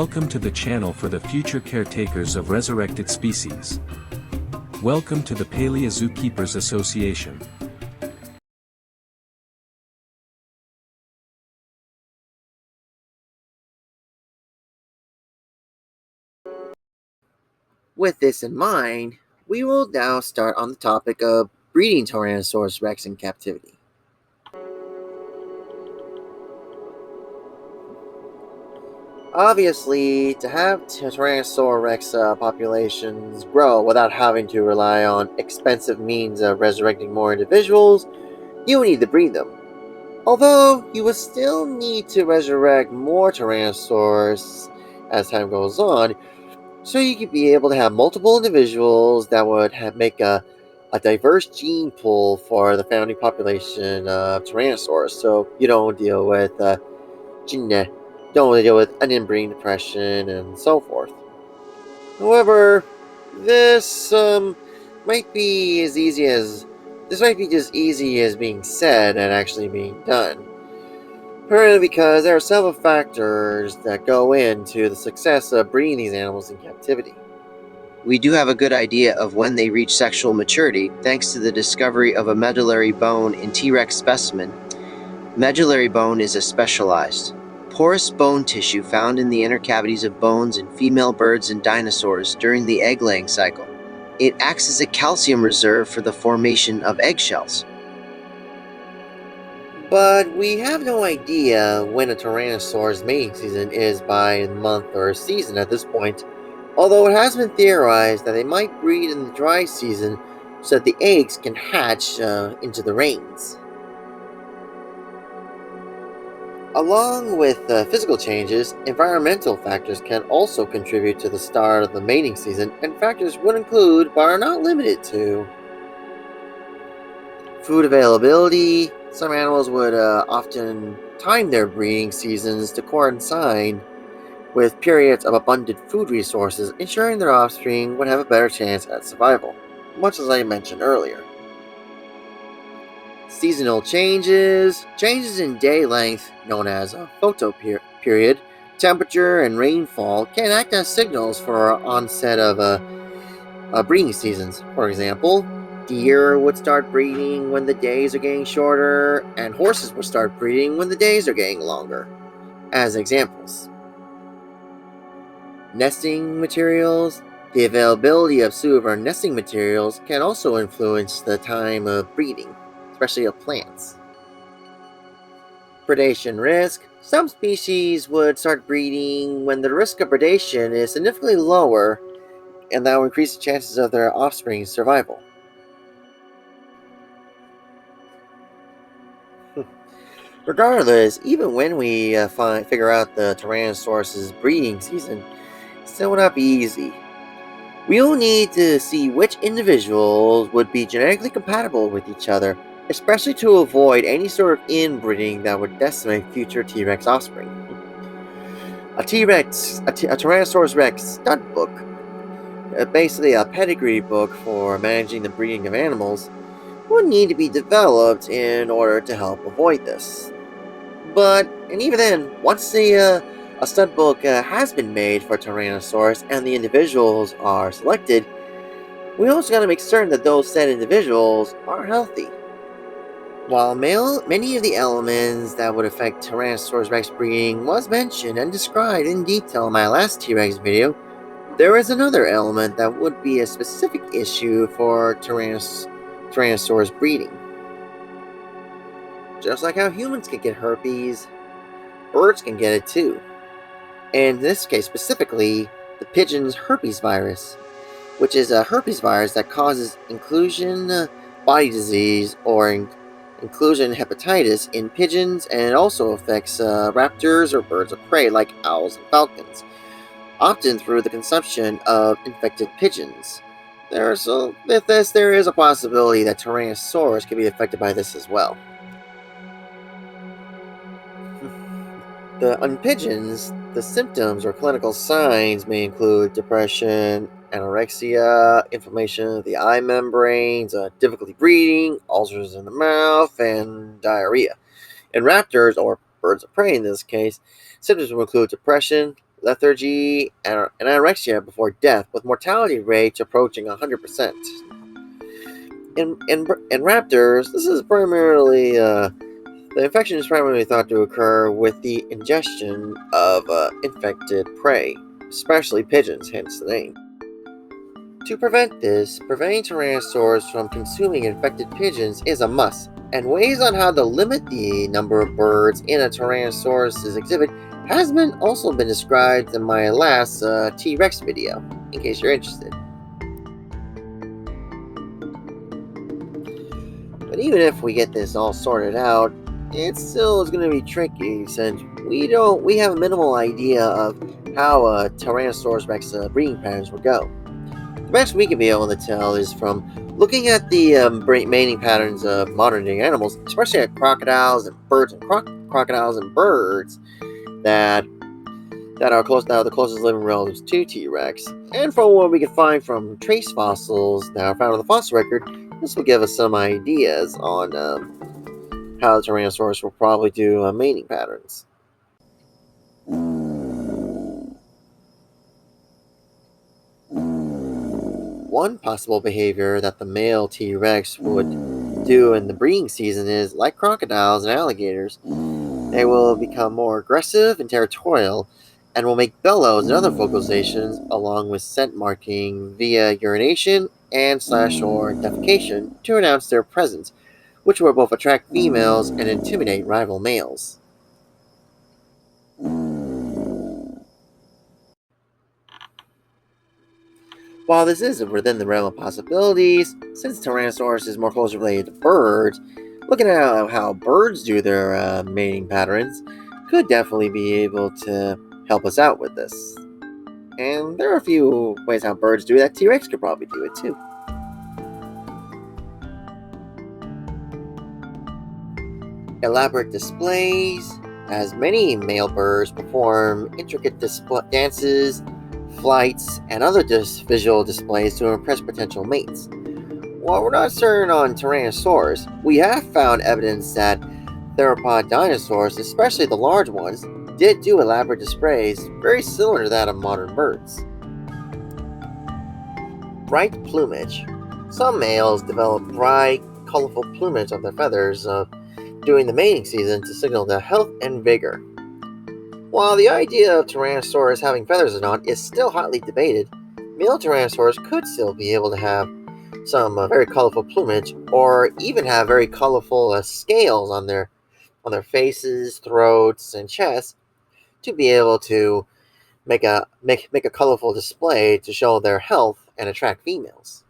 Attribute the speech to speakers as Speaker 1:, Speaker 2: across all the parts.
Speaker 1: Welcome to the channel for the future caretakers of resurrected species. Welcome to the Paleo-Zoo-Keepers Association.
Speaker 2: With this in mind, we will now start on the topic of breeding Tyrannosaurus rex in captivity. Obviously, to have Tyrannosaurus rex populations grow without having to rely on expensive means of resurrecting more individuals, you will need to breed them. Although, you will still need to resurrect more Tyrannosaurus as time goes on, so you could be able to have multiple individuals that would make a diverse gene pool for the founding population of Tyrannosaurus, so you don't deal with an inbreeding depression and so forth. However, this might be just easy as being said and actually being done. Primarily because there are several factors that go into the success of breeding these animals in captivity.
Speaker 3: We do have a good idea of when they reach sexual maturity thanks to the discovery of a medullary bone in T-Rex specimen. Medullary bone is a specialized, porous bone tissue found in the inner cavities of bones in female birds and dinosaurs during the egg-laying cycle. It acts as a calcium reserve for the formation of eggshells.
Speaker 2: But we have no idea when a Tyrannosaurus mating season is by month or season at this point, although it has been theorized that they might breed in the dry season so that the eggs can hatch into the rains. Along with physical changes, environmental factors can also contribute to the start of the mating season, and factors would include, but are not limited to, food availability. Some animals would often time their breeding seasons to coincide with periods of abundant food resources, ensuring their offspring would have a better chance at survival, much as I mentioned earlier. Seasonal changes in day length, known as a photoperiod, temperature, and rainfall can act as signals for onset of breeding seasons. For example, deer would start breeding when the days are getting shorter, and horses would start breeding when the days are getting longer, as examples. Nesting materials. The availability of suitable nesting materials can also influence the time of breeding, especially of plants. Predation risk. Some species would start breeding when the risk of predation is significantly lower, and that will increase the chances of their offspring's survival. Regardless, even when we figure out the Tyrannosaurus's breeding season, it still will not be easy. We will need to see which individuals would be genetically compatible with each other, especially to avoid any sort of inbreeding that would decimate future T-Rex offspring. A Tyrannosaurus Rex stud book, basically a pedigree book for managing the breeding of animals, would need to be developed in order to help avoid this. And even then, once a stud book has been made for Tyrannosaurus and the individuals are selected, we also got to make certain that those said individuals are healthy. While many of the elements that would affect Tyrannosaurus rex breeding was mentioned and described in detail in my last T-Rex video, there is another element that would be a specific issue for Tyrannosaurus breeding. Just like how humans can get herpes, birds can get it too. And in this case specifically, the pigeon's herpes virus, which is a herpes virus that causes inclusion body disease or inclusion hepatitis in pigeons, and it also affects raptors or birds of prey like owls and falcons, often through the consumption of infected pigeons. With this, there is a possibility that Tyrannosaurus could be affected by this as well. On pigeons, the symptoms or clinical signs may include depression, anorexia, inflammation of the eye membranes, difficulty breathing, ulcers in the mouth, and diarrhea. In raptors, or birds of prey in this case, symptoms will include depression, lethargy, and anorexia before death, with mortality rates approaching 100%. In raptors, this is primarily the infection is primarily thought to occur with the ingestion of infected prey, especially pigeons, hence the name. To prevent this, preventing tyrannosaurs from consuming infected pigeons is a must, and ways on how to limit the number of birds in a Tyrannosaurus exhibit has also been described in my last T-Rex video, in case you're interested. But even if we get this all sorted out, it still is going to be tricky since we have a minimal idea of how Tyrannosaurus Rex breeding patterns will go. The best we can be able to tell is from looking at the mating patterns of modern-day animals, especially at crocodiles and birds, that are the closest living relatives to T-Rex, and from what we can find from trace fossils that are found on the fossil record. This will give us some ideas on how the Tyrannosaurus will probably do mating patterns. One possible behavior that the male T-Rex would do in the breeding season is, like crocodiles and alligators, they will become more aggressive and territorial, and will make bellows and other vocalizations along with scent marking via urination and or defecation to announce their presence, which will both attract females and intimidate rival males. While this is within the realm of possibilities, since Tyrannosaurus is more closely related to birds, looking at how birds do their mating patterns could definitely be able to help us out with this. And there are a few ways how birds do that. T-Rex could probably do it too. Elaborate displays, as many male birds perform intricate dances, flights, and other visual displays to impress potential mates. While we're not certain on Tyrannosaurus, we have found evidence that theropod dinosaurs, especially the large ones, did do elaborate displays very similar to that of modern birds. Bright plumage. Some males develop bright, colorful plumage on their feathers during the mating season to signal their health and vigor. While the idea of Tyrannosaurus having feathers or not is still hotly debated, male Tyrannosaurs could still be able to have some very colorful plumage, or even have very colorful scales on their faces, throats, and chests to be able to make a colorful display to show their health and attract females.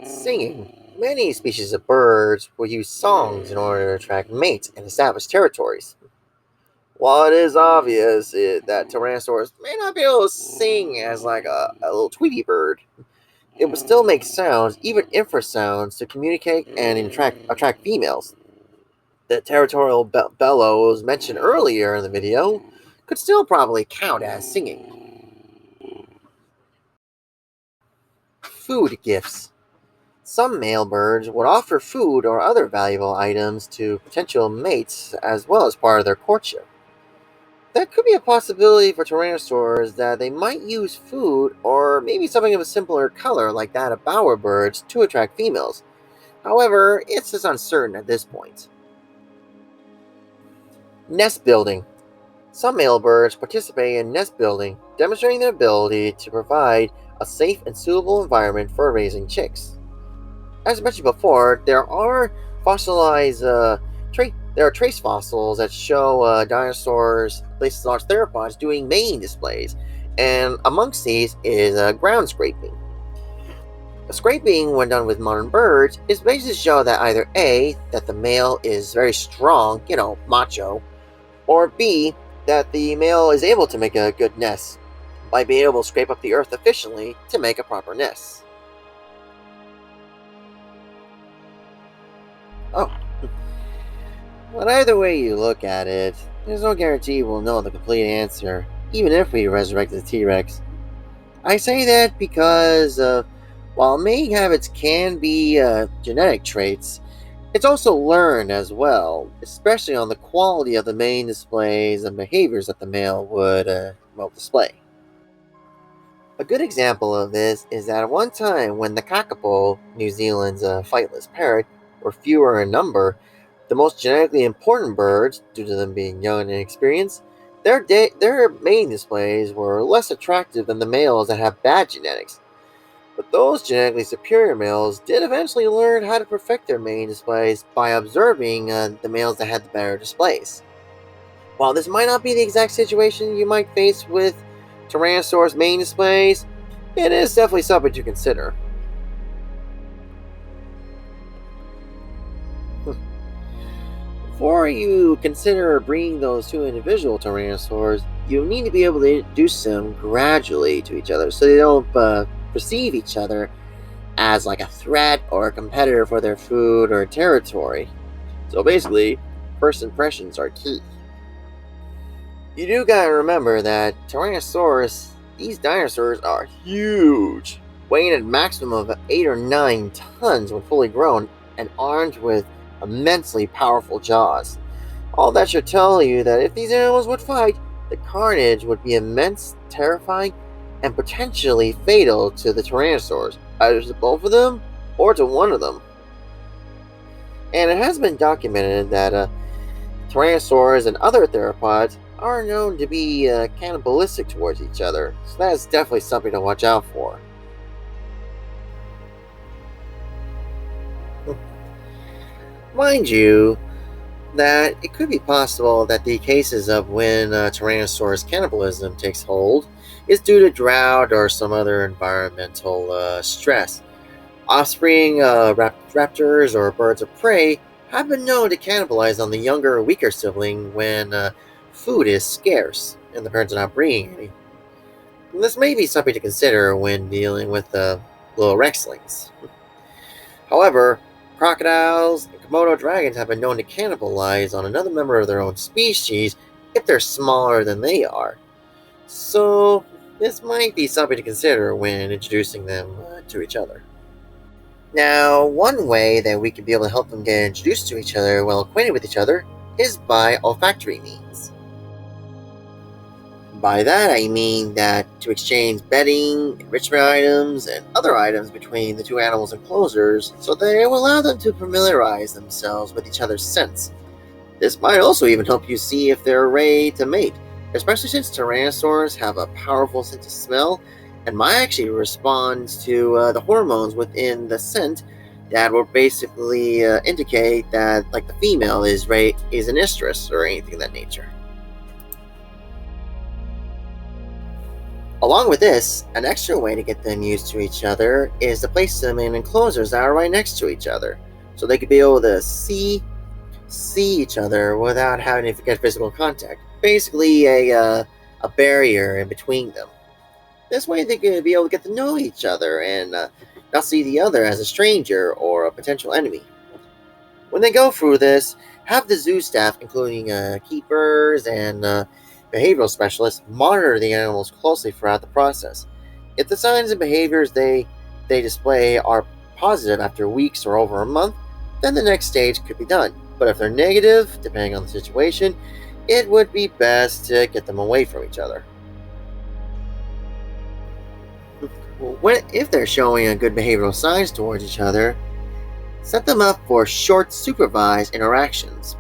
Speaker 2: Singing. Many species of birds will use songs in order to attract mates and establish territories. While it is obvious that Tyrannosaurus may not be able to sing as like a little Tweety bird, it would still make sounds, even infrasounds, to communicate and attract females. The territorial bellows mentioned earlier in the video could still probably count as singing. Food gifts. Some male birds would offer food or other valuable items to potential mates as well as part of their courtship. That could be a possibility for tyrannosaurs, that they might use food or maybe something of a simpler color like that of bowerbirds to attract females. However, it's just uncertain at this point. Nest building. Some male birds participate in nest building, demonstrating their ability to provide a safe and suitable environment for raising chicks. As mentioned before, there are fossilized there are trace fossils that show dinosaurs, at least large theropods, doing mating displays, and amongst these is ground scraping. Scraping, when done with modern birds, is basically to show that either A, that the male is very strong, macho, or B, that the male is able to make a good nest by being able to scrape up the earth efficiently to make a proper nest. Oh. But either way you look at it, there's no guarantee we'll know the complete answer, even if we resurrect the T-Rex. I say that because While mating habits can be genetic traits, it's also learned as well, especially on the quality of the mating displays and behaviors that the male would display. A good example of this is that at one time when the kakapo, New Zealand's flightless parrot, were fewer in number, the most genetically important birds, due to them being young and inexperienced, their mating displays were less attractive than the males that have bad genetics. But those genetically superior males did eventually learn how to perfect their mating displays by observing the males that had the better displays. While this might not be the exact situation you might face with Tyrannosaurus mating displays, it is definitely something to consider. Before you consider breeding those two individual Tyrannosaurs, you need to be able to introduce them gradually to each other so they don't perceive each other as like a threat or a competitor for their food or territory. So basically, first impressions are key. You do gotta remember that Tyrannosaurus, these dinosaurs are huge, weighing a maximum of 8 or 9 tons when fully grown and armed with immensely powerful jaws. All that should tell you that if these animals would fight, the carnage would be immense, terrifying, and potentially fatal to the Tyrannosaurs, either to both of them or to one of them. And it has been documented that Tyrannosaurs and other theropods are known to be cannibalistic towards each other, so that is definitely something to watch out for. Mind you, that it could be possible that the cases of when Tyrannosaurus cannibalism takes hold is due to drought or some other environmental stress. Offspring raptors or birds of prey have been known to cannibalize on the younger, weaker sibling when food is scarce and the parents are not bringing any. And this may be something to consider when dealing with little rexlings. However, crocodiles and Komodo dragons have been known to cannibalize on another member of their own species if they're smaller than they are. So, this might be something to consider when introducing them to each other. Now, one way that we could be able to help them get introduced to each other, well acquainted with each other, is by olfactory means. By that I mean that to exchange bedding, enrichment items, and other items between the two animals' enclosures so that it will allow them to familiarize themselves with each other's scents. This might also even help you see if they're ready to mate, especially since Tyrannosaurs have a powerful sense of smell and might actually respond to the hormones within the scent that will basically indicate that like the female is an estrus or anything of that nature. Along with this, an extra way to get them used to each other is to place them in enclosures that are right next to each other, so they could be able to see each other without having to get physical contact. Basically, a barrier in between them. This way, they could be able to get to know each other and not see the other as a stranger or a potential enemy. When they go through this, have the zoo staff, including keepers and behavioral specialists, monitor the animals closely throughout the process. If the signs and behaviors they display are positive after weeks or over a month, then the next stage could be done. But if they're negative, depending on the situation, it would be best to get them away from each other. If they're showing a good behavioral signs towards each other, set them up for short supervised interactions.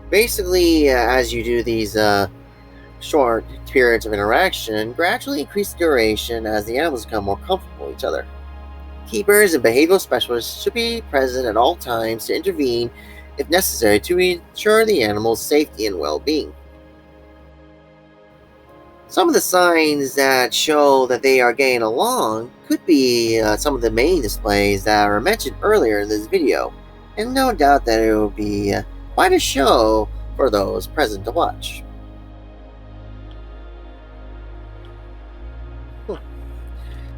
Speaker 2: Basically, as you do these short periods of interaction, gradually increase the duration as the animals become more comfortable with each other. Keepers and behavioral specialists should be present at all times to intervene if necessary to ensure the animal's safety and well-being. Some of the signs that show that they are getting along could be some of the main displays that were mentioned earlier in this video, and no doubt that it will be quite a show for those present to watch.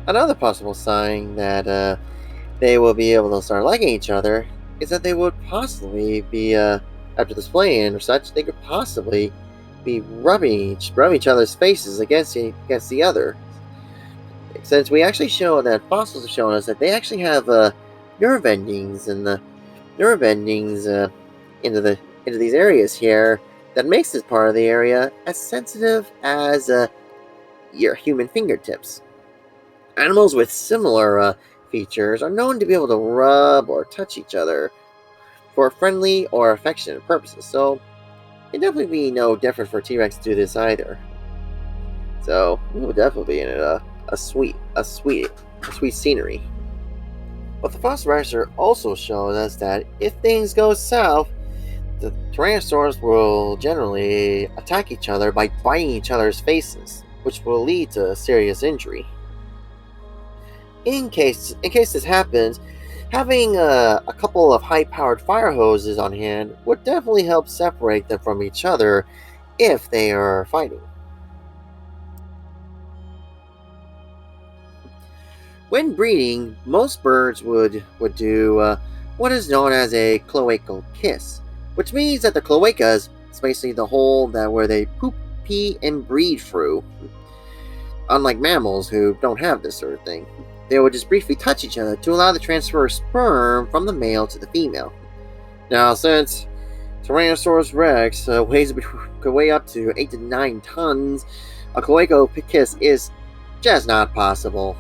Speaker 2: Another possible sign that they will be able to start liking each other is that they would possibly be, after displaying or such, they could possibly be rubbing each other's faces against the other. since we actually show that fossils have shown us that they actually have nerve endings, and the nerve endings into these areas here that makes this part of the area as sensitive as your human fingertips. Animals with similar features are known to be able to rub or touch each other for friendly or affectionate purposes, so it'd definitely be no different for T-Rex to do this either. So we will definitely be in a sweet scenery. But the fossil record also shows us that if things go south, the Tyrannosaurs will generally attack each other by biting each other's faces, which will lead to serious injury. In case this happens, having a couple of high-powered fire hoses on hand would definitely help separate them from each other if they are fighting. When breeding, most birds would do what is known as a cloacal kiss, which means that the cloaca is basically the hole where they poop, pee, and breed through. Unlike mammals who don't have this sort of thing, they would just briefly touch each other to allow the transfer of sperm from the male to the female. Now, since Tyrannosaurus rex could weigh up to 8 to 9 tons, a cloacal kiss is just not possible.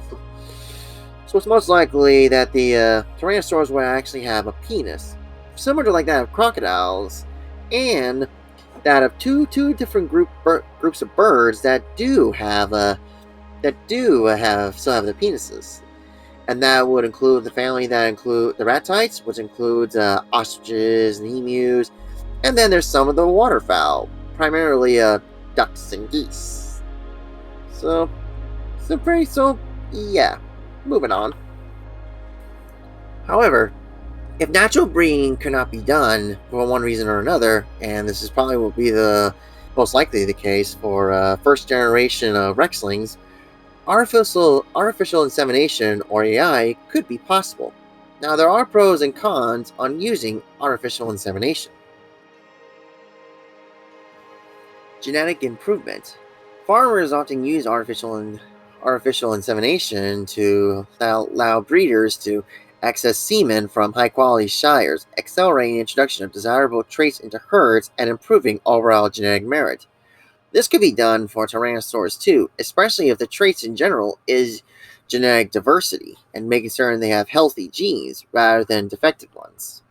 Speaker 2: So it's most likely that the Tyrannosaurus would actually have a penis, similar to like that of crocodiles, and that of two different groups of birds that still have the penises, and that would include the family that include the ratites, which includes ostriches and emus, and then there's some of the waterfowl, primarily ducks and geese. So yeah. Moving on. However, if natural breeding could not be done for one reason or another, and this is probably will be the most likely the case for first generation of Rexlings, artificial insemination, or AI, could be possible. Now, there are pros and cons on using artificial insemination. Genetic improvement. Farmers often use artificial insemination to allow breeders to access semen from high-quality sires, accelerating the introduction of desirable traits into herds and improving overall genetic merit. This could be done for Tyrannosaurs too, especially if the traits in general is genetic diversity and making certain they have healthy genes rather than defective ones.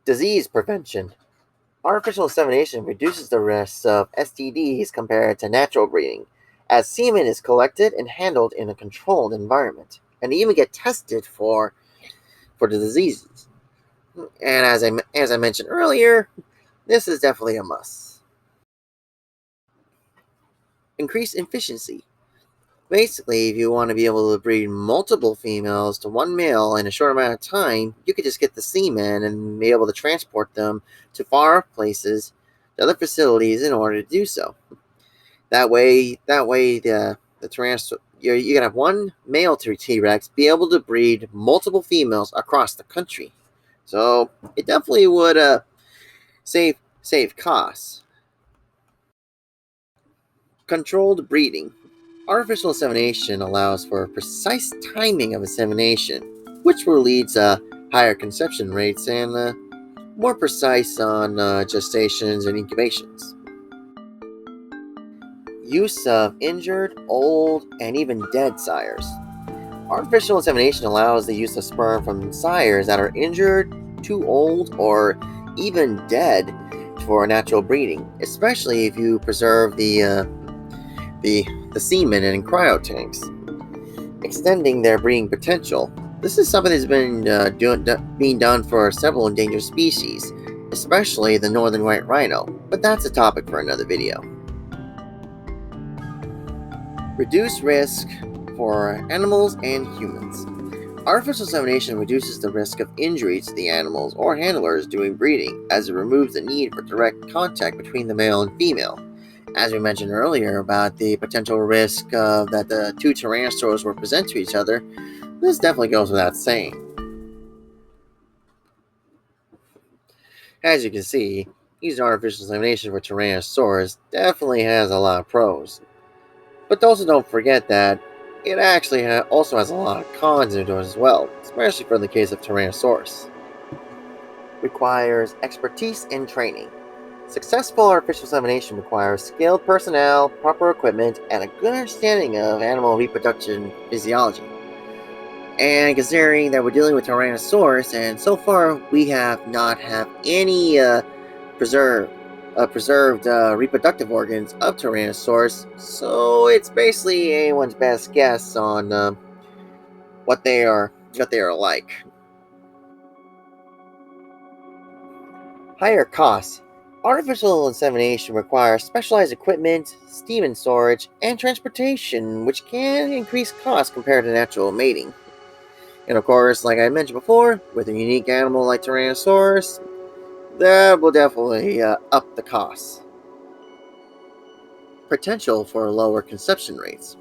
Speaker 2: Disease prevention. Artificial insemination reduces the risks of STDs compared to natural breeding, as semen is collected and handled in a controlled environment, and even get tested for the diseases. And as I mentioned earlier, this is definitely a must. Increase efficiency. Basically, if you want to be able to breed multiple females to one male in a short amount of time, you could just get the semen and be able to transport them to far places, to other facilities, in order to do so. That way, the Tyrannosaurus, you can have one male T-Rex be able to breed multiple females across the country. So it definitely would save costs. Controlled breeding. Artificial insemination allows for precise timing of insemination, which will lead to higher conception rates and more precise on gestations and incubations. Use of injured, old, and even dead sires. Artificial insemination allows the use of sperm from sires that are injured, too old, or even dead for natural breeding, especially if you preserve the semen in cryo tanks, extending their breeding potential. This is something that's been being done for several endangered species, especially the northern white rhino, but that's a topic for another video. Reduce risk for animals and humans. Artificial insemination reduces the risk of injury to the animals or handlers doing breeding, as it removes the need for direct contact between the male and female. As we mentioned earlier about the potential risk that the two Tyrannosaurs will present to each other, this definitely goes without saying. As you can see, using artificial insemination for Tyrannosaurus definitely has a lot of pros. But also don't forget that it actually also has a lot of cons into it as well, especially for the case of Tyrannosaurus. Requires expertise and training. Successful artificial insemination requires skilled personnel, proper equipment, and a good understanding of animal reproduction physiology. And considering that we're dealing with Tyrannosaurus, and so far we have not have any preserved reproductive organs of Tyrannosaurus, so it's basically anyone's best guess on what they are like. Higher costs. Artificial insemination requires specialized equipment, steam and storage, and transportation, which can increase costs compared to natural mating. And of course, like I mentioned before, with a unique animal like Tyrannosaurus, that will definitely up the costs. Potential for lower conception rates.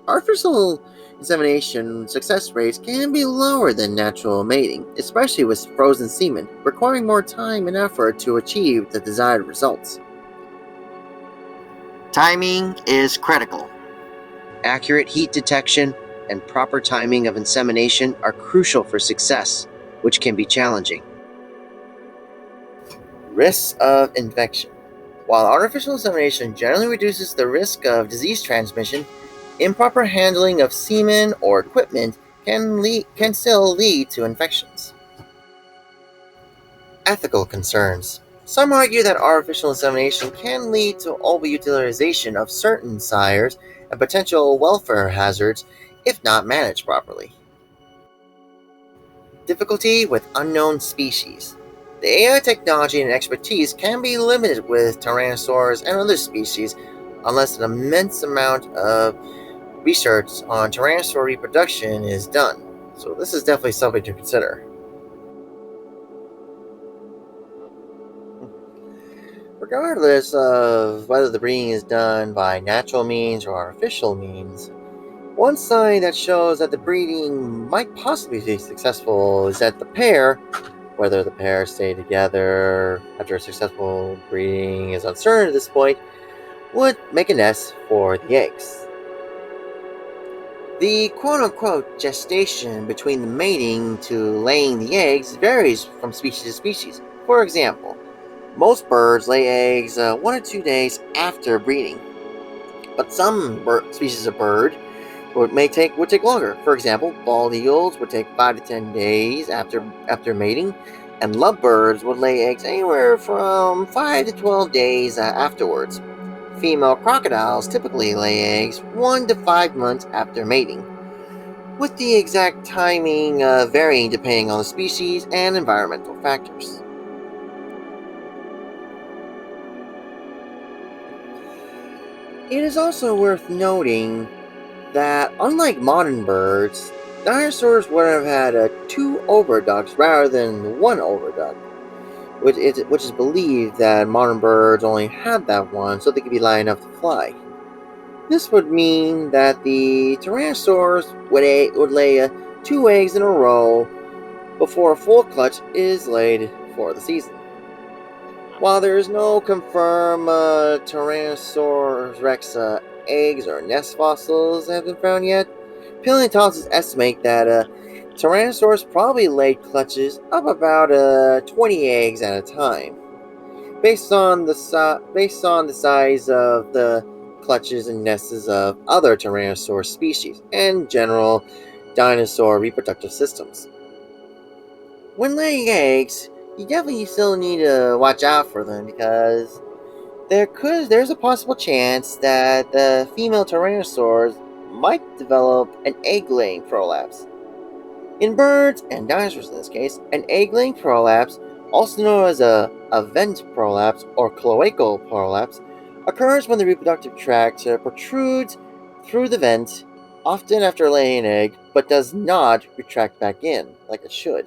Speaker 2: Artificial insemination success rates can be lower than natural mating, especially with frozen semen, requiring more time and effort to achieve the desired results. Timing is critical.
Speaker 3: Accurate heat detection and proper timing of insemination are crucial for success, which can be challenging.
Speaker 2: Risks of infection. While artificial insemination generally reduces the risk of disease transmission, improper handling of semen or equipment can still lead to infections. Ethical concerns. Some argue that artificial insemination can lead to overutilization of certain sires and potential welfare hazards if not managed properly. Difficulty with unknown species. The AI technology and expertise can be limited with Tyrannosaurs and other species unless an immense amount of research on Tyrannosaur reproduction is done. So this is definitely something to consider. Regardless of whether the breeding is done by natural means or artificial means, one sign that shows that the breeding might possibly be successful is that the pair, whether the pair stay together after a successful breeding is uncertain at this point, would make a nest for the eggs. The quote-unquote gestation between the mating to laying the eggs varies from species to species. For example, most birds lay eggs 1 or 2 days after breeding, but some species of bird would take longer. For example, bald eagles would take 5 to 10 days after mating, and lovebirds would lay eggs anywhere from 5 to 12 days afterwards. Female crocodiles typically lay eggs 1 to 5 months after mating, with the exact timing varying depending on the species and environmental factors. It is also worth noting that, unlike modern birds, dinosaurs would have had two oviducts rather than one oviduct, which is believed that modern birds only had that one so they could be light enough to fly. This would mean that the Tyrannosaurus would lay 2 eggs in a row before a full clutch is laid for the season. While there is no confirmed Tyrannosaurus rex eggs or nest fossils have been found yet, paleontologists estimate that Tyrannosaurus probably laid clutches of about 20 eggs at a time, based on the size of the clutches and nests of other Tyrannosaur species and general dinosaur reproductive systems. When laying eggs, you definitely still need to watch out for them because there's a possible chance that the female Tyrannosaurs might develop an egg-laying prolapse. In birds and dinosaurs in this case, an egg-laying prolapse, also known as a vent prolapse or cloacal prolapse, occurs when the reproductive tract protrudes through the vent, often after laying an egg, but does not retract back in like it should.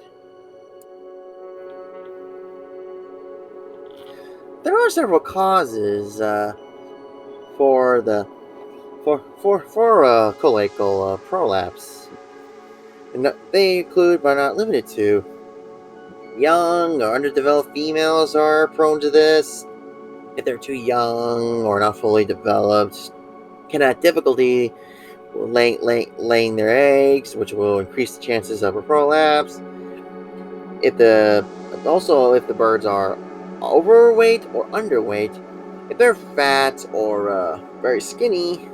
Speaker 2: There are several causes for the for cloacal prolapse, and they include, but not limited to, young or underdeveloped females are prone to this. If they're too young or not fully developed, can have difficulty laying their eggs, which will increase the chances of a prolapse. If the birds are overweight or underweight, if they're fat or very skinny,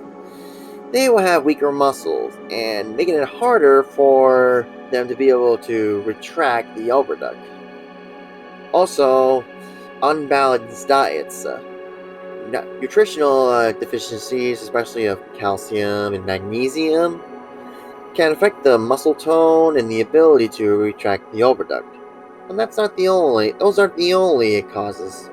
Speaker 2: they will have weaker muscles and making it harder for them to be able to retract the oviduct. Also, unbalanced diets. Nutritional deficiencies, especially of calcium and magnesium, can affect the muscle tone and the ability to retract the oviduct. And those aren't the only causes.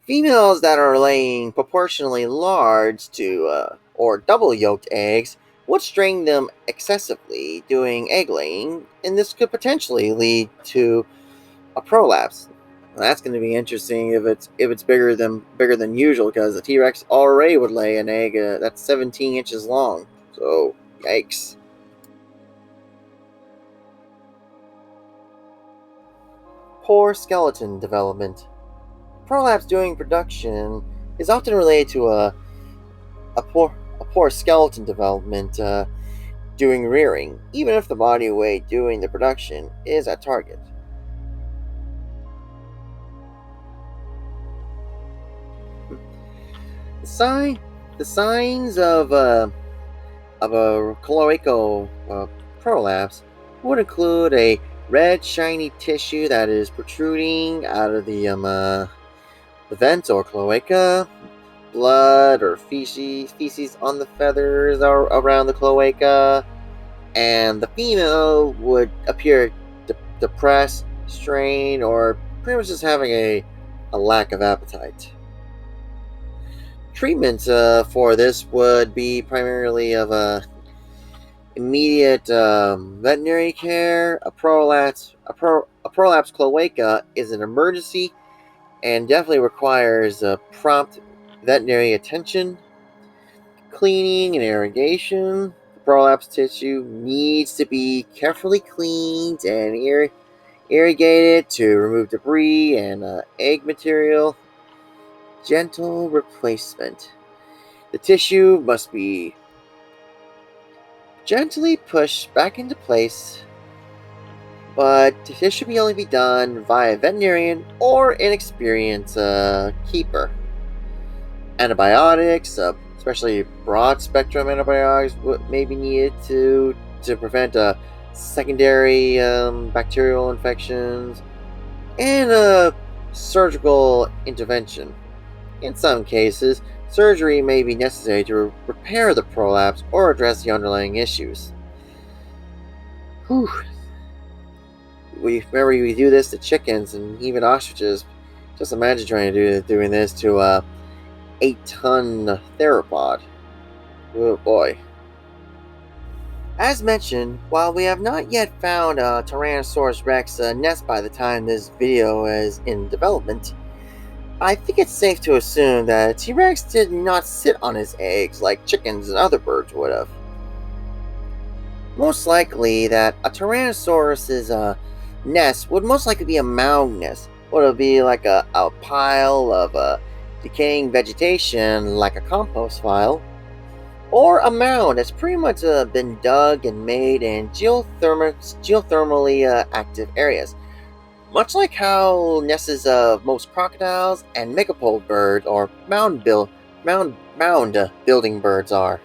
Speaker 2: Females that are laying proportionally large to or double yolked eggs would strain them excessively during egg laying, and this could potentially lead to a prolapse. Well, that's going to be interesting if it's bigger than usual, because the T-Rex already would lay an egg that's 17 inches long. So, yikes. Poor skeleton development. Prolapse during production is often related to a poor skeleton development during rearing, even if the body weight during the production is at target. The sign, the signs of a cloacal prolapse would include a red shiny tissue that is protruding out of the vent or cloaca, blood or feces on the feathers or around the cloaca, and the female would appear depressed, strained, or pretty much just having a lack of appetite. Treatment for this would be primarily of immediate veterinary care. A prolapse cloaca is an emergency and definitely requires prompt veterinary attention. Cleaning and irrigation. The prolapse tissue needs to be carefully cleaned and irrigated to remove debris and egg material. Gentle replacement. The tissue must be gently pushed back into place, but this should only be done via a veterinarian or an experienced keeper. Antibiotics, especially broad spectrum antibiotics, may be needed to prevent secondary bacterial infections and surgical intervention. In some cases, surgery may be necessary to repair the prolapse or address the underlying issues. Whew. We do this to chickens and even ostriches. Just imagine trying to doing this to a 8-ton theropod. Oh boy. As mentioned, while we have not yet found a Tyrannosaurus Rex nest by the time this video is in development, I think it's safe to assume that T-Rex did not sit on his eggs like chickens and other birds would have. Most likely that a Tyrannosaurus's nest would most likely be a mound nest. Would it be like a pile of decaying vegetation like a compost pile? Or a mound that's pretty much been dug and made in geothermally active areas. Much like how nests of most crocodiles and megapode birds or mound building birds are.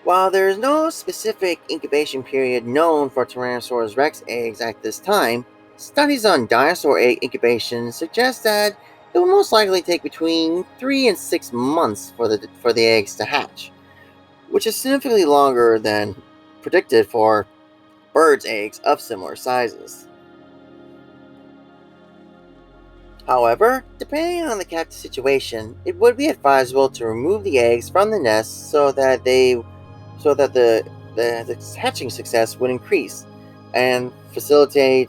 Speaker 2: While there is no specific incubation period known for Tyrannosaurus rex eggs at this time, studies on dinosaur egg incubation suggest that it will most likely take between 3 and 6 months for the eggs to hatch, which is significantly longer than predicted for birds' eggs of similar sizes. However, depending on the captive situation, it would be advisable to remove the eggs from the nest so that the hatching success would increase, and facilitate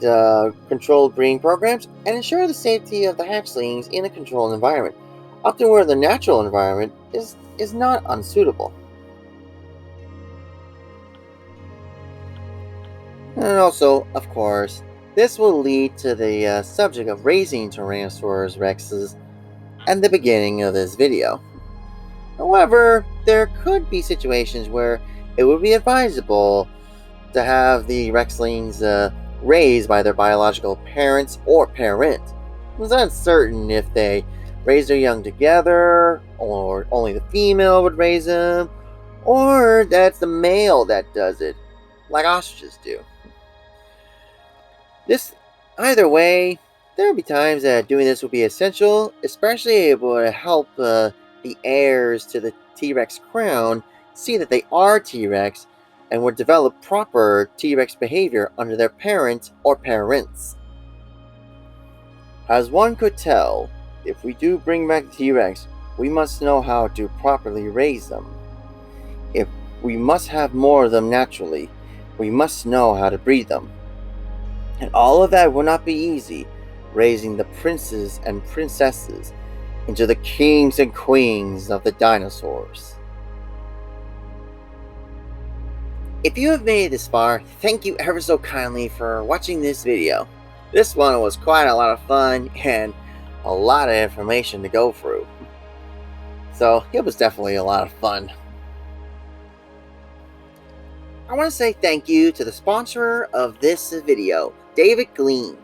Speaker 2: controlled breeding programs and ensure the safety of the hatchlings in a controlled environment, often where the natural environment is not unsuitable. And also, of course, this will lead to the subject of raising Tyrannosaurus rexes at the beginning of this video. However, there could be situations where it would be advisable to have the Rexlings raised by their biological parents or parent. It's uncertain if they raise their young together, or only the female would raise them, or that's the male that does it, like ostriches do. Either way, there will be times that doing this will be essential, especially able to help the heirs to the T-Rex crown see that they are T-Rex and would develop proper T-Rex behavior under their parents or parents. As one could tell, if we do bring back the T-Rex, we must know how to properly raise them. If we must have more of them naturally, we must know how to breed them. And all of that will not be easy, raising the princes and princesses into the kings and queens of the dinosaurs. If you have made it this far, thank you ever so kindly for watching this video. This one was quite a lot of fun and a lot of information to go through. So it was definitely a lot of fun. I want to say thank you to the sponsor of this video, David Glean.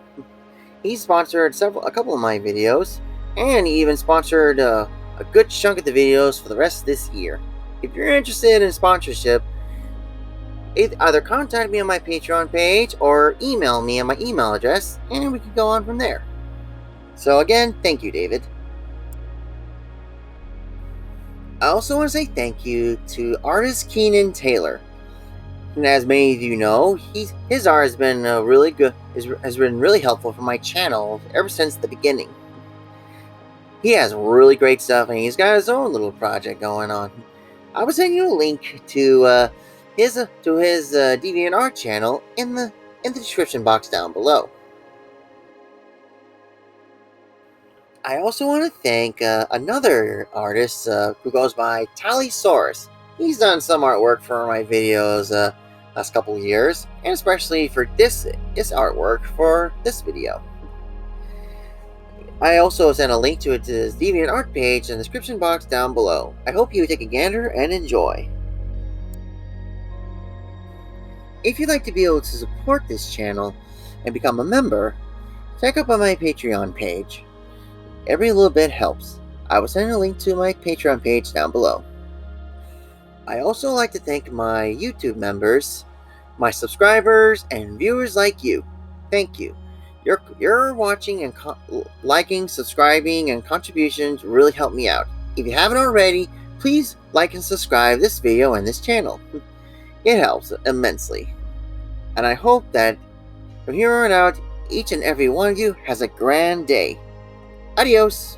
Speaker 2: He sponsored a couple of my videos, and he even sponsored a good chunk of the videos for the rest of this year. If you're interested in sponsorship, either contact me on my Patreon page or email me on my email address, and we can go on from there. So again, thank you, David. I also want to say thank you to artist Keenan Taylor. And as many of you know, his art has been has been really helpful for my channel ever since the beginning. He has really great stuff, and he's got his own little project going on. I will send you a link to his DeviantArt channel in the description box down below. I also want to thank another artist who goes by Taliesaurus. He's done some artwork for my videos last couple of years, and especially for this artwork for this video. I also sent a link to his DeviantArt page in the description box down below. I hope you take a gander and enjoy. If you'd like to be able to support this channel and become a member, check out my Patreon page. Every little bit helps. I will send a link to my Patreon page down below. I also like to thank my YouTube members, my subscribers, and viewers like you. Thank you. Your watching and liking, subscribing, and contributions really help me out. If you haven't already, please like and subscribe this video and this channel. It helps immensely. And I hope that from here on out, each and every one of you has a grand day. Adios!